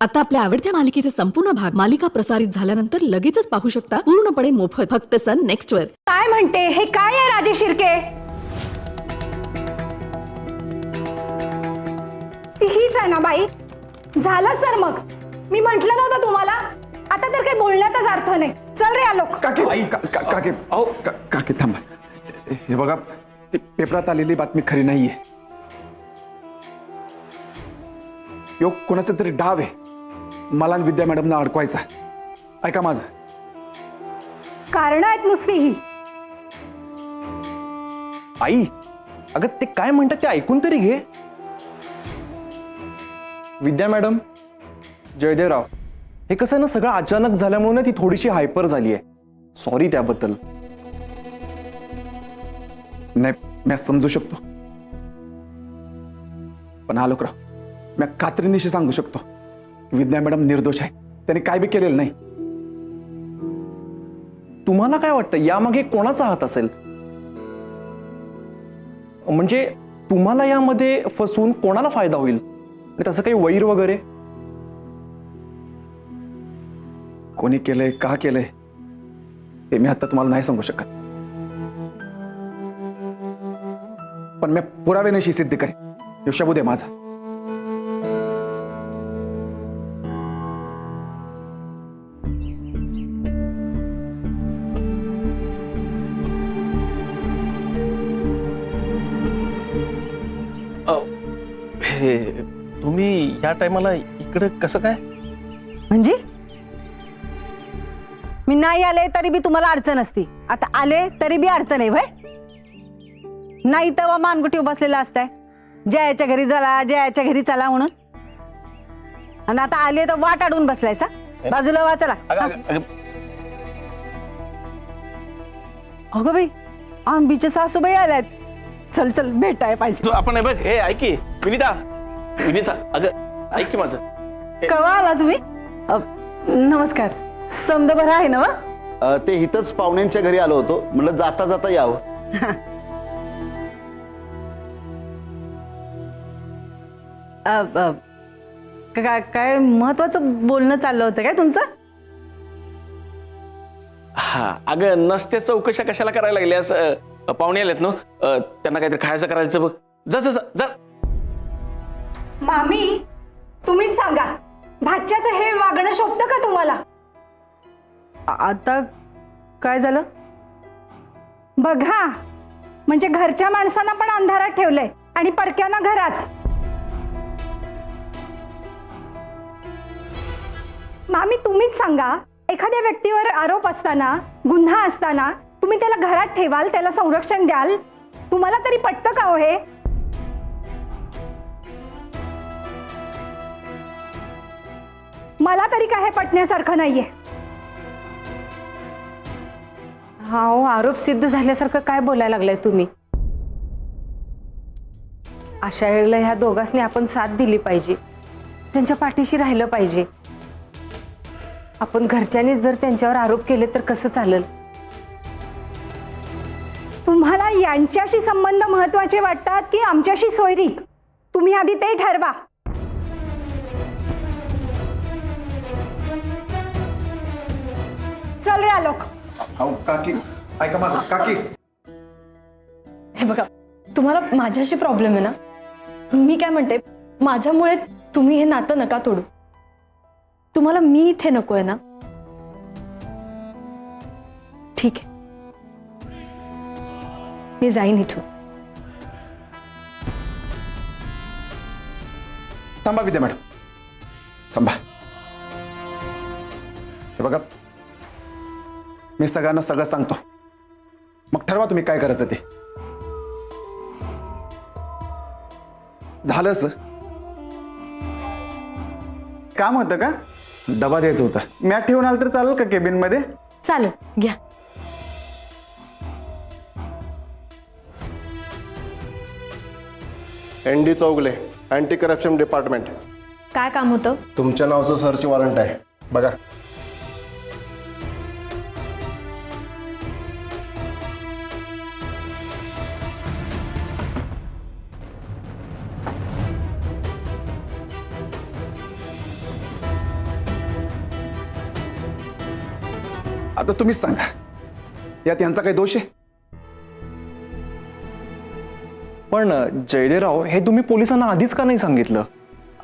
आता आपल्या आवडत्या मालिकेचे संपूर्ण भाग मालिका प्रसारित झाल्यानंतर लगेचच पाहू शकता पूर्णपणे मोफत फक्त सन नेक्स्ट वर। काय म्हणते हे काय आहे राजे शिर्के? हीच आहे ना बाई? झालं सर मग मी म्हंटल नव्हतं तुम्हाला, आता तर काही बोलण्याचाच अर्थ नाही। चल रे आलोक। काकी अहो काकी थांबा, हे बघा ती पेपरात आलेली बातमी खरी नाहीये। योग कोणाचा तरी डाव आहे मला आणि विद्या मॅडमना अडकवायचा। ऐका माझं, कारण आहेत नुसती ही। आई अगं ते काय म्हणतात ते ऐकून तरी घे। विद्या मॅडम, जयदेवराव, हे कसं ना सगळं अचानक झाल्यामुळे ना ती थोडीशी हायपर झाली आहे। सॉरी त्याबद्दल। नाही मी समजू शकतो, पण आलोकराव मी खात्रीनिशी सांगू शकतो विद्या मॅडम निर्दोष आहे, त्यांनी काय बी केलेलं नाही। तुम्हाला काय वाटतं यामागे कोणाचा हात असेल? म्हणजे तुम्हाला यामध्ये फसून कोणाला फायदा होईल? तसं काही वैर वगैरे कोणी केलंय का केलंय ते मी आता तुम्हाला नाही सांगू शकत, पण मी पुराव्यानिशी सिद्ध करेन। यो शब्द आहे माझा। हे तुम्ही या टायमाला इकडे कसं काय? म्हणजे मी नाही आले तरी बी तुम्हाला अडचण असती, आता आले तरी बी अडचण आहे भाई? नाही तेव्हा मानगुटी बसलेला असताय जयाच्या घरी चला जयाच्या घरी चला म्हणून, आणि आता आले तर वाट अडवून बसलायचा। बाजूला वाचला। अगं बाई आंबीच्या सासूबाई आल्यात, चल चल भेटाय पाहिजे। आपण बघ हे ऐकी विनिता, विनिता अगं ऐक की माझं। कवा आला तुम्ही? नमस्कार, समद बरं आहे ना? ते इथंच पाहुण्यांच्या घरी आलो होतो, म्हणलं जाता जाता यावं। काय महत्वाचं बोलणं चाललं होतं काय तुमचं? हा अगं नसत्या चौकशा कशाला करायला लागल्यास? पाहुणे आलेत ना, त्यांना काहीतरी खायचं करायचं बघ। जा जा जा। मामी तुम्हीच सांगा, भाच्याचं हे वागणं शोभतं का तुम्हाला? आता काय झालं बघा, म्हणजे घरच्या माणसांना पण अंधारात ठेवलंय आणि परक्यांना घरात। मामी तुम्हीच सांगा, एखाद्या व्यक्तीवर आरोप असताना गुन्हा असताना तुम्ही त्याला घरात ठेवाल, त्याला संरक्षण द्याल? तुम्हाला तरी पटतं का हो हे? मला तरी काय पटण्यासारखं नाहीये। हा हो, आरोप सिद्ध झाल्यासारखं काय बोलायला लागलाय तुम्ही? अशा वेळेला ह्या दोघांनी आपण साथ दिली पाहिजे, त्यांच्या पाठीशी राहिलं पाहिजे। आपण घरच्यांनीच जर त्यांच्यावर आरोप केले तर कसं चालेल? तुम्हाला यांच्याशी संबंध महत्वाचे वाटतात की आमच्याशी सोयरीक? तुम्ही आधी ते ठरवा। चल रे आलोक। अहो काकी ऐका माझं, काकी हे बघा, तुम्हाला माझ्याशी प्रॉब्लेम आहे ना? मी काय म्हणते, माझ्यामुळे तुम्ही हे नातं नका तोडू। तुम्हाला मी इथे नकोय ना? ठीक आहे, मी जाईन इथून। थांबा विद्या मॅडम, थांबा। हे बघा मी सगळ्यांना सगळं सांगतो, मग ठरवा तुम्ही काय करायचं ते। झालंच काम होतं का? डबा द्यायचं होता। मॅट ठेवून आलं तर चालेल का केबिन मध्ये? चालेल, घ्या। N D Chougule, anti corruption department. काय काम होतं? तुमच्या नावाचं सर्च वॉरंट आहे, बघा। आता तुम्हीच सांगा, यात यांचा काही दोष आहे? पण जयदेवराव, हे तुम्ही पोलिसांना आधीच का नाही सांगितलं?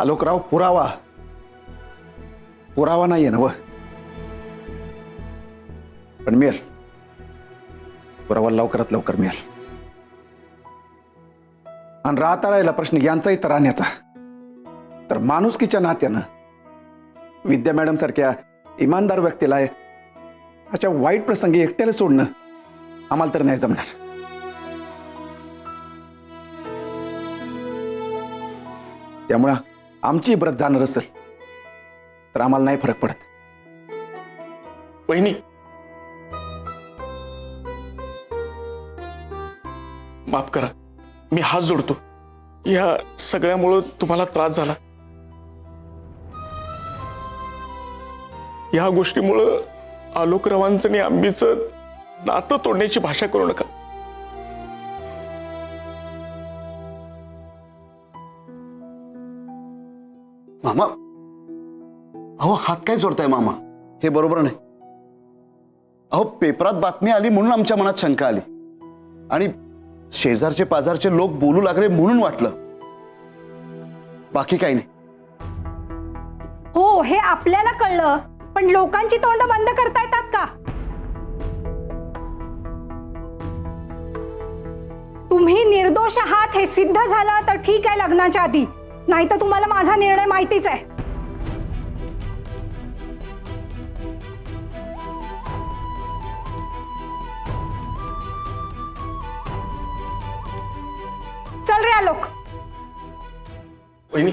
आलोकराव, पुरावा नाहीये ना व, पण मिळेल. पुरावा लवकरात लवकर मिळेल. आणि राहता राहिला प्रश्न यांचाही तर राहण्याचा, तर माणुसकीच्या नात्यानं विद्या मॅडम सारख्या इमानदार व्यक्तीला अशा वाईट प्रसंगी एकट्याला सोडणं आम्हाला तर नाही जमणार. त्यामुळं आमची इब्रत जाणार असेल तर आम्हाला नाही फरक पडत. वहिनी, माफ करा, मी हात जोडतो. या सगळ्यामुळं तुम्हाला त्रास झाला. या गोष्टीमुळं आलोकरावांचं आणि आंबीचं नातं तोडण्याची भाषा करू नका. मामा, अहो हात काय जोडताय मामा? हे बरोबर नाही. अहो पेपरात बातमी आली म्हणून आमच्या मनात शंका आली, आणि शेजारचे पाजारचे लोक बोलू लागले म्हणून वाटलं, बाकी काही नाही. हो, हे आपल्याला कळलं, पण लोकांची तोंड बंद करता येतात का? तुम्ही निर्दोष आहात हे सिद्ध झालं तर ठीक आहे लग्नाच्या आधी, नाही तर तुम्हाला माझा निर्णय माहितीच आहे. चल रे आलोक. वहिनी,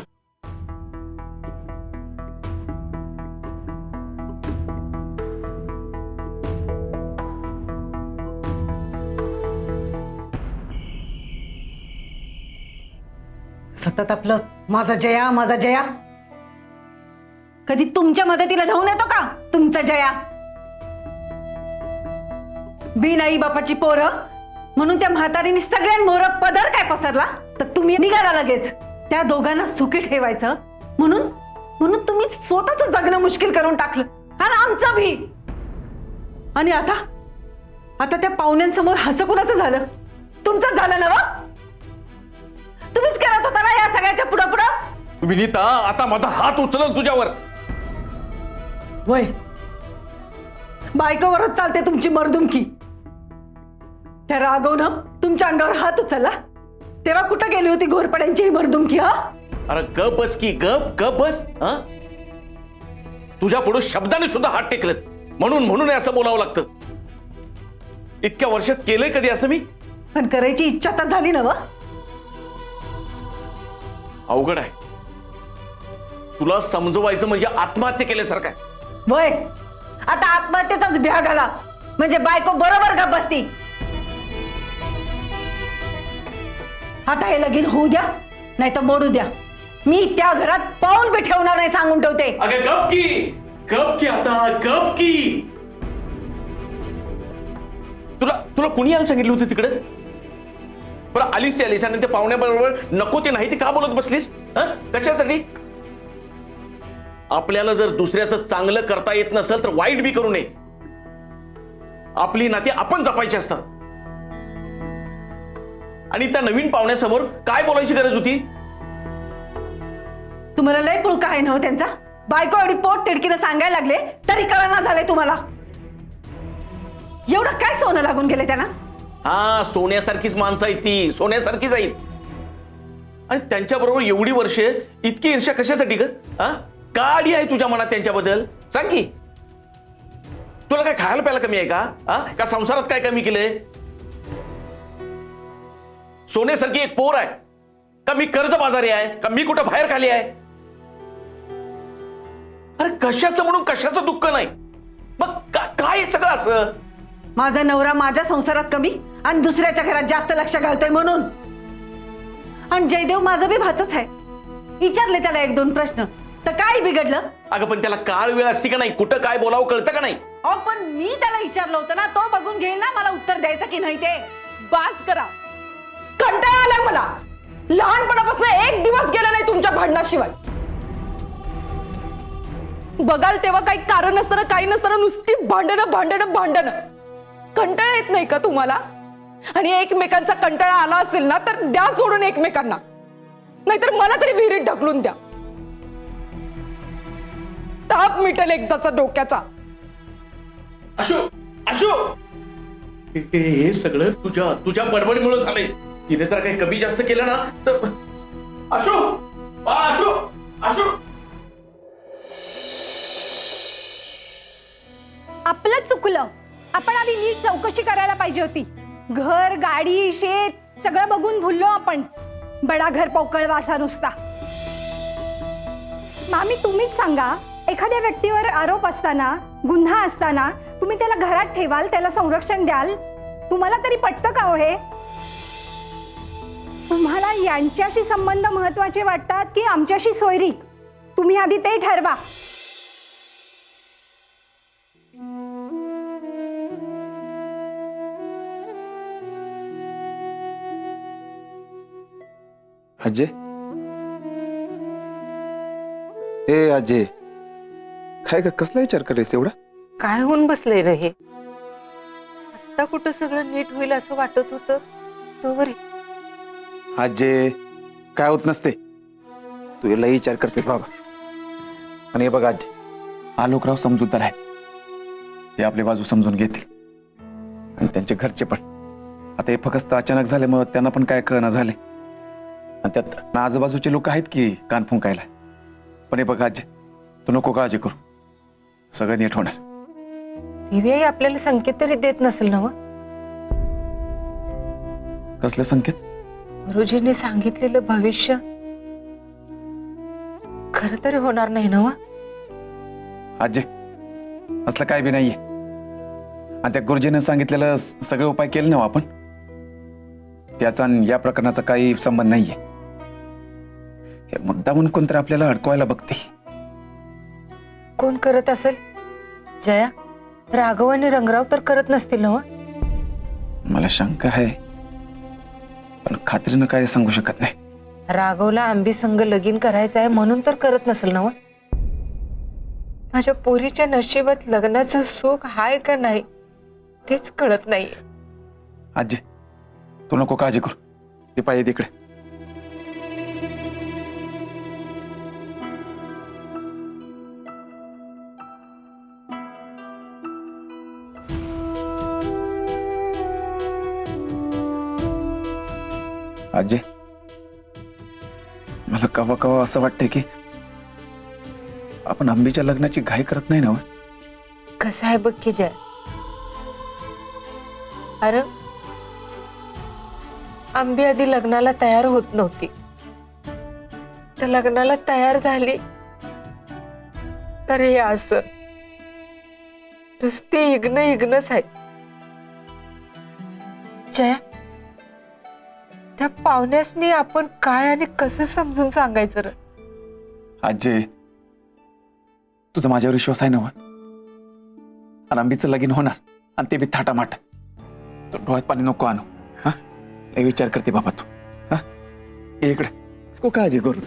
सतत आपलं माझा जया, कधी तुमच्या मदतीला धावून येतो का तुमचा जया? बिन आई बापाची पोरं म्हणून त्या म्हातारीने सगळ्यांमोर पदर काय पसरला, तर तुम्ही निघाला लगेच त्या दोघांना सुखी ठेवायचं म्हणून तुम्ही स्वतःच जगणं मुश्किल करून टाकलं, आणि आमचं भी. आणि आता त्या पाहुण्यांसमोर हसं कुणाचं झालं? तुमचंच झालं ना व? तुम्हीच करत होता ना या सगळ्याच्या पुढं. विनीता, आता माझा हात उचलल तुझ्यावर. वय बायकोवरच चालते तुमची मर्दुमकी. त्या रागवनं तुमच्या अंगावर हात उचलला तेव्हा कुठं गेली होती घोरपड्यांची ही मर्दुमकी? हा, अरे गप बस की, गप बस. हा, तुझ्या पुढे शब्दाने सुद्धा हात टेकलेत म्हणून असं बोलावं लागतं. इतक्या वर्षात केलंय कधी असं मी? पण करायची इच्छा तर झाली ना व? अवघड आहे. तुला समजवायचं म्हणजे आत्महत्या केल्यासारखं आहे. वय आता आत्महत्येचाच भ्या घाला म्हणजे बायको बरोबर गप बसती. आता हे लगीन होऊ द्या नाही तर मोडू द्या, मी त्या घरात पाऊल बी ठेवणार नाही सांगून ठेवते. अगं गप की आता, गप की. तुला कुणी यायला सांगितलं होतं तिकडे? बरं आलीस ते आलीस आणि ते पाहुण्याबरोबर नको ते नाही ते का बोलत बसलीस? कशासाठी? आपल्याला जर दुसऱ्याचं चांगलं करता येत नसेल तर वाईट बी करू नये. आपली नाती आपण जपायची असतात. आणि त्या नवीन पाहुण्यासमोर काय बोलायची गरज होती? तुम्हाला लय पुळका आहे ना हो त्यांचा? बायको एवढी पोट तिडकीनं सांगायला लागले तरी कळना झालंय तुम्हाला. एवढं काय सोनं लागून गेले त्यांना? हा, सोन्यासारखीच माणसं आहेत ती, सोन्यासारखीच आहेत. आणि त्यांच्या बरोबर एवढी वर्षे इतकी ईर्ष्या कशासाठी ग? का आडी आहे तुझ्या मनात त्यांच्याबद्दल? सांग की. तुला काय खायला प्यायला कमी आहे का? का संसारात काय कमी केलंय? सोन्यासारखी एक पोर आहे का मी कर्जबाजारी आहे? का मी कुठं बाहेर खाली आहे? अरे कशाचं म्हणून कशाचं दुःख नाही, मग काय सगळं असं? माझा नवरा माझ्या संसारात कमी आणि दुसऱ्याच्या घरात जास्त लक्ष घालतोय म्हणून. आणि जयदेव माझं बी भाचच आहे. विचारले त्याला एक दोन प्रश्न तर काय बिघडलं? अगं पण त्याला काळ वेळ असते का नाही? कुठं काय बोलावं कळतं का नाही? अहो पण मी त्याला विचारलं होतं ना, तो बघून घेईल ना मला उत्तर द्यायचं की नाही ते. बास करा, कंटाळा आलाय मला. लहानपणापासून एक दिवस गेला नाही तुमच्या भांडणाशिवाय. बघाल तेव्हा काही कारण नसताना काही नसताना नुसती भांडणं भांडणं भांडणं. कंटाळा येत नाही का तुम्हाला? आणि एकमेकांचा कंटाळा आला असेल ना तर द्या सोडून एकमेकांना, नाहीतर मला तरी विहिरीत ढकलून द्या. ताप मिटेल एकदाचा डोक्याचा. हे सगळं तुझ्या बडबडीमुळे झालंय. तिने जर काही कमी जास्त केलं ना तर आशू आपलं चुकलं. आपण आधी नीट चौकशी करायला पाहिजे होती. घर, गाडी, शेत सगळं बघून भुललो आपण. बडा घर पोकळ वासा नुसता. मामी तुम्हीच सांगा, एखाद्या व्यक्तीवर आरोप असताना, गुन्हा असताना तुम्ही त्याला घरात ठेवाल, त्याला संरक्षण द्याल? तुम्हाला तरी पटतं का हो हे? तुम्हाला यांच्याशी संबंध महत्वाचे वाटतात की आमच्याशी सोयरी? तुम्ही आधी ते ठरवा. अजय, ए अजय, काय का कसला विचार करायचा एवढा? काय होऊन बसलंय रे हे? आता कुठं सगळं नीट होईल असं वाटत होतं तोवर अजय, काय होत नसते. तू याला विचार करते बाबा. आणि हे बघ अजय, आलोकराव समजूतदार आहे. ते आपली बाजू समजून घेतील. आणि त्यांचे घरचे पण. आता हे फक्त अचानक झाल्यामुळे त्यांना पण काय कळना झाले. आणि त्यात आजूबाजूचे लोक आहेत की कान फुंकायला. पण हे बघ अजय, तू नको काळजी करू. सगळं नीट होणार. दिव्याही आपल्याला संकेत तरी देत नसेल ना? कसले संकेत? गुरुजींनी सांगितलेलं भविष्य खरं तरी होणार नाही ना? अजय, असलं काय बी नाहीये. आणि त्या गुरुजीने सांगितलेलं सगळे उपाय केले ना आपण. त्याचा आणि या प्रकरणाचा काही संबंध नाहीये. हे मुद्दा म्हणून कोणतरी आपल्याला अडकवायला बघते. कोण करत असेल? जया, राघव आणि रंगराव तर करत नसतील ना? मला शंका आहे, पण खात्रीनं काय सांगू शकत नाही. राघवला आंबी संग लगीन करायचं आहे म्हणून तर करत नसेल ना? माझ्या पोरीच्या नशिबात लग्नाचं सुख हाय का नाही तेच कळत नाही. अजय, तू नको काळजी करू. ते पाहिजे तिकडे. अजय, मला कवा कवा असं वाटतंय की आपण आंबीच्या लग्नाची घाई करत नाही ना? कसं आहे बघ की जय, अरे आंबी आधी लग्नाला तयार होत नव्हती. तर लग्नाला तयार झाली तर हे असं नुसते इग्नच आहे. जया, त्या पाहुण्यासनी आपण काय आणि कसं समजून सांगायचं रे? अजय, तुझा माझ्यावर विश्वास आहे ना? आणि आंबीचं लगीन होणार, आणि ते बी थाटामाट. तो डोळ्यात पाणी नको आणू. हा, लय विचार करते बाबा तू. हा, ये इकडे. तू काळजी करू.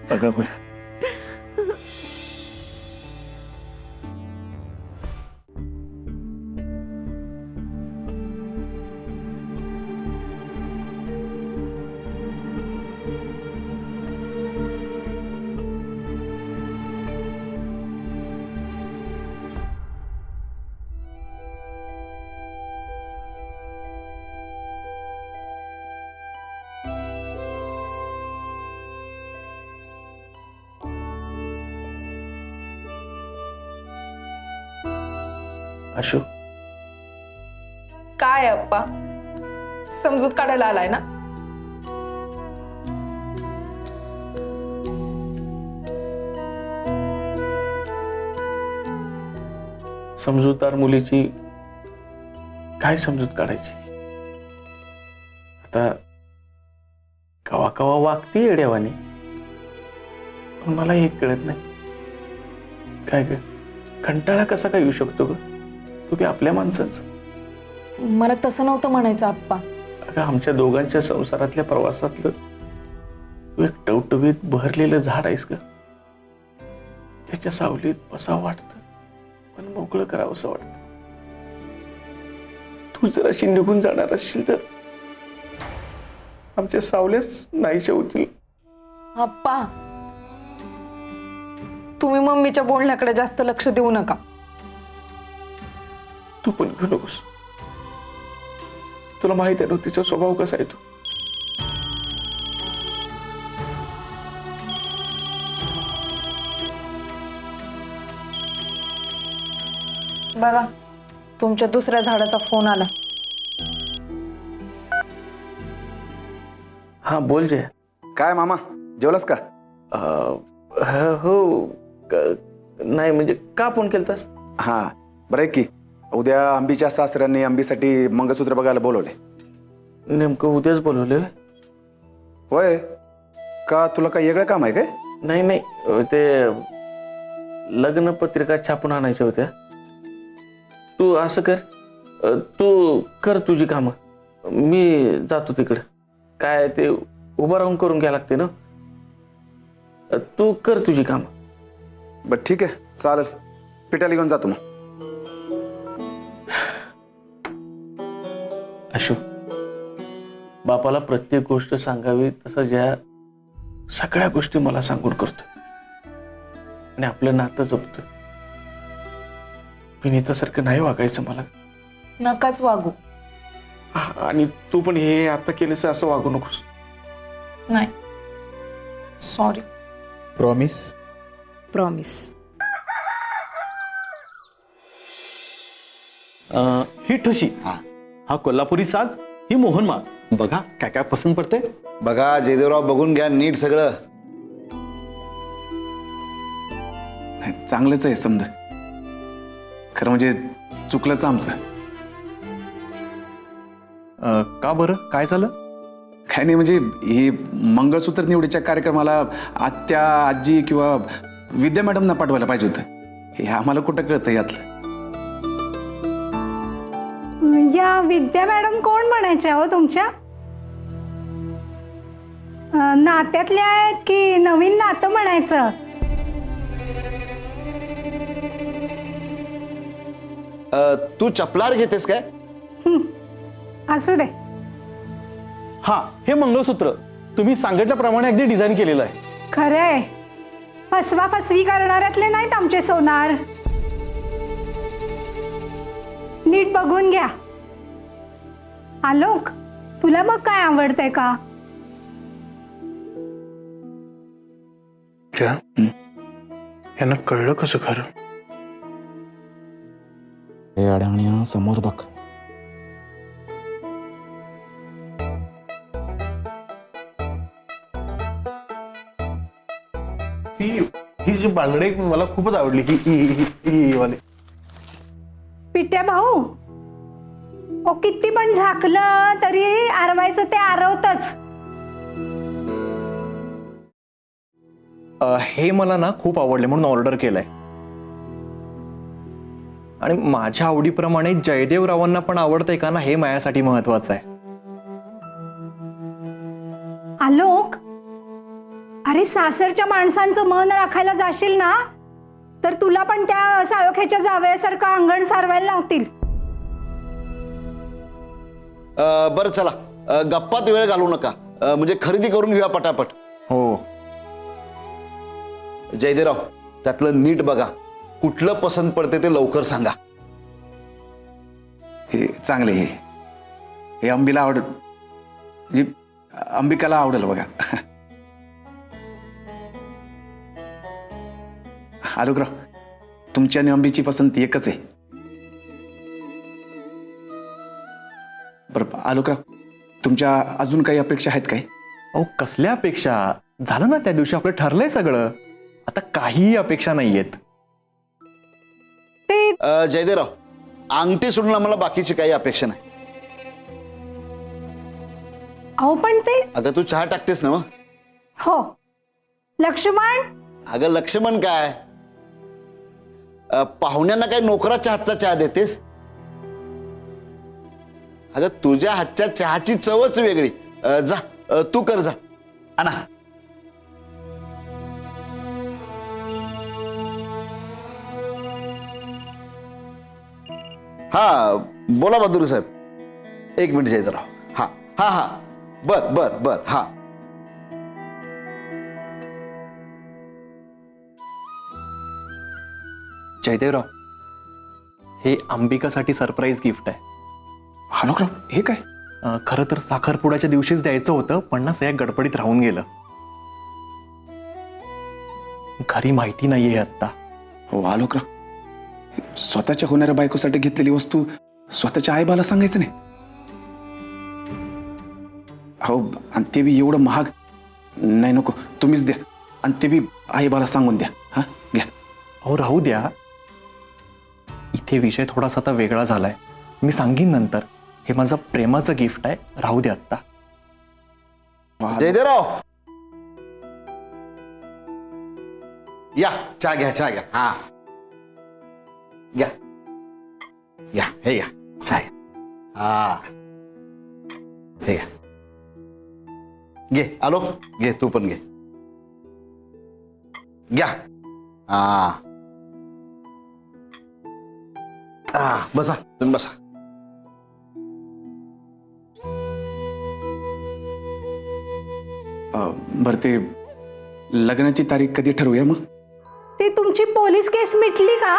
सगळं होईल. आशू, काय अप्पा, समजूत काढायला आलाय ना? समजूतदार मुलीची काय समजूत काढायची? आता कवा कवा वागती येड्यावानी, पण मला हे कळत नाही. काय ग, कंटाळा कसा काय येऊ शकतो ग? तू बी आपल्या माणसाचं. मला तसं नव्हतं म्हणायचं अप्पा. अगं, आमच्या दोघांच्या संसारातल्या प्रवासातलं तू एक टवटवीत भरलेलं झाड आहेस का? त्याच्या सावलीत बसावं वाटतं, पण मोकळं करावंसं वाटतं. तू जर अशी निघून जाणार असशील तर आमच्या सावलेच नाहीशे होतील. आप्पा, तुम्ही मम्मीच्या बोलण्याकडे जास्त लक्ष देऊ नका. तू पण घेऊ नकोस. तुला माहिती आहे ना तिचा स्वभाव कसा आहे. तू बघा, तुमच्या दुसऱ्या झाडाचा फोन आला. हा बोल जय. काय मामा, जेवलास का? हो. नाही म्हणजे का फोन केलतास? हा बरं आहे की, उद्या अंबीच्या सासऱ्यांनी अंबीसाठी मंगळसूत्र बघायला बोलवले. नेमकं उद्याच बोलवले? होय का, तुला काही वेगळं काम आहे काय? नाही नाही, ते लग्न पत्रिका छापून आणायच्या होत्या. तू असं कर, तू कर तुझी कामं, मी जातो तिकडं. काय ते उभं राहून करून घ्यायला लागते ना. तू कर तुझी कामं. बरं ठीक आहे, चालेल. पिठाला घेऊन जातो मग. अशोक, बापाला प्रत्येक गोष्ट सांगावी तसं ज्या सगळ्या गोष्टी मला सांगून करतो आणि आपलं नातं जपतो. विनीतासारखं नाही वागायचं मला. नकाच वागू. आणि तू पण हे आता केलंस असं वागू नकोस. नाही, सॉरी. प्रॉमिस. प्रॉमिस. ही ठशी, हा कोल्हापुरी साज, ही मोहनमाळ. बघा काय काय पसंत पडते. बघा जयदेवराव, बघून घ्या नीट सगळं. चांगलंच आहे समजा. खरं म्हणजे चुकलंच आमचं. का बरं, काय झालं? काय नाही म्हणजे हे मंगळसूत्र निवडीच्या कार्यक्रमाला आत्या, आजी किंवा विद्या मॅडमना पाठवायला पाहिजे होतं. हे आम्हाला कुठं कळतं यातलं. या विद्या मॅडम कोण म्हणायच्या हो तुमच्या? नात्यातल्या आहेत की नवीन नातं म्हणायचं? तू चपलार घेतेस काय? असू दे. हा, हे मंगळसूत्र तुम्ही सांगितल्याप्रमाणे अगदी डिझाईन केलेलं आहे. खरंय, फसवा फसवी करणाऱ्यातले नाहीत आमचे सोनार. नीट बघून घ्या. आलोक, तुला मग काय आवडतंय का? यांना कळलं कसं खरं? हे अडाण्या समोर बघ. ही जी बांगडी मला खूपच आवडली. ही वाली. पिट्या भाऊ, ओ किती पण झाकलं तरी आरवायचं ते आरवतच. हे मला ना खूप आवडले म्हणून ऑर्डर केलंय. आणि माझ्या आवडीप्रमाणे जयदेवरावांना पण आवडतंय का ना, हे माझ्यासाठी महत्वाचं आहे. आलोक, अरे सासरच्या माणसांचं मन राखायला जाशील ना तर तुला पण त्या साळोख्याच्या जावयासारखं अंगण सारवायला लावतील. बरं चला, गप्पात वेळ घालवू नका. म्हणजे खरेदी करून घेऊया पटापट. हो. जयदेवराव, त्यातलं नीट बघा, कुठलं पसंत पडते ते लवकर सांगा. हे चांगले, हे अंबीला आवडेल, म्हणजे अंबिकाला आवडेल बघा. आलोकराव, तुमची आणि अंबीची पसंती एकच आहे. बरं आलोकराव, तुमच्या अजून काही अपेक्षा आहेत काय? अहो, कसल्या अपेक्षा? झालं ना त्या दिवशी आपलं ठरलंय सगळं. आता काहीही अपेक्षा नाहीयेत. जयदेवराव, अंगठी सोडून आम्हाला बाकीची काही अपेक्षा नाही. अहो पण ते. अगं तू चहा टाकतेस ना? हो. लक्ष्मण. अगं लक्ष्मण काय, पाहुण्यांना काय नोकराच्या हातचा चहा देतेस? अगं तुझ्या हातच्या चहाची चवच वेगळी. जा तू कर जा. आणा. हा बोला बहादुरी साहेब, एक मिनिट जयदेवराव. हा हा हा बर बर बर हा. जयदेवराव, हे अंबिकासाठी सरप्राईज गिफ्ट आहे. आलोकराव, हे काय? खरं तर साखरपुड्याच्या दिवशीच द्यायचं होतं, पण ना सगळ्या गडबडीत राहून गेलं. घरी माहिती नाहीये आत्ता. हो आलोकराव, स्वतःच्या होणाऱ्या बायकोसाठी घेतलेली वस्तू स्वतःच्या आईबाला सांगायचं नाही. हो, आणि ते बी एवढं महाग. नाही नको, तुम्हीच द्या, आणि ते बी आईबाला सांगून द्या. हा घ्या. अहो राहू द्या, इथे विषय थोडासा आता वेगळा झालाय. मी सांगीन नंतर. हे माझं प्रेमाचं गिफ्ट आहे, राहू द्या आत्ता. जयदेवराव या, चहा घ्या, चहा घ्या. हा घ्या घ्या, हे घ्या चहा घ्या. हा हे घ्या. घे आलो, घे तू पण घे. घ्या. हा बसा, तुम्ही बसा. बरं, ते लग्नाची तारीख कधी ठरवूया मग? ती तुमची पोलीस केस मिटली का?